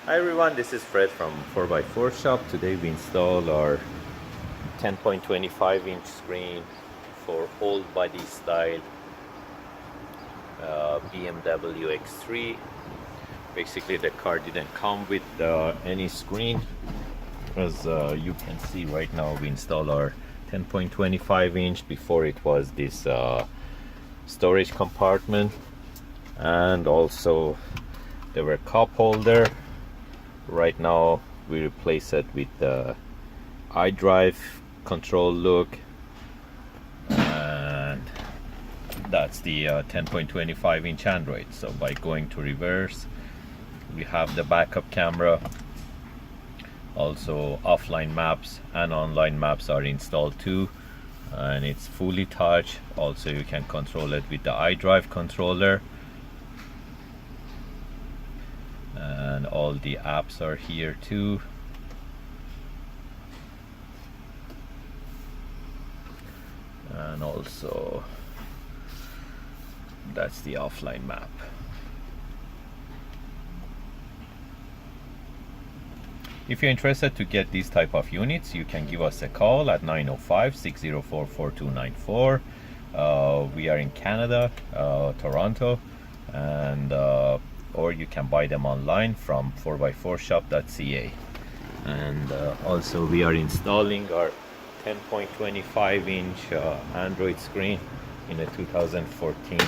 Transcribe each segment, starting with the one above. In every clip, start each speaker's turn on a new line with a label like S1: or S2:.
S1: Hi everyone, this is Fred from 4x4 Shop. Today we installed our 10.25 inch screen for old body style BMW X3. Basically the car didn't come with any screen. As you can see right now, we installed our 10.25 inch. Before it was this storage compartment, and also there were cup holder. Right now we replace it with the iDrive control look, and that's the 10.25 inch Android. So by going to reverse, we have the backup camera, also offline maps and online maps are installed too, and it's fully touch. Also you can control it with the iDrive controller, and all the apps are here too. And also that's the offline map. If you're interested to get these type of units, you can give us a call at 905-604-4294. We are in Canada, Toronto, and or you can buy them online from 4x4shop.ca. And also we are installing our 10.25 inch Android screen in a 2014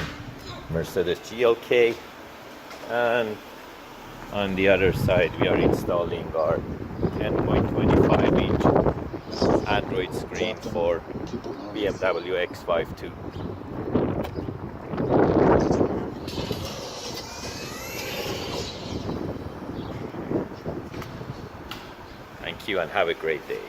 S1: Mercedes GLK, and on the other side we are installing our 10.25 inch Android screen for BMW X5 Thank you and have a great day.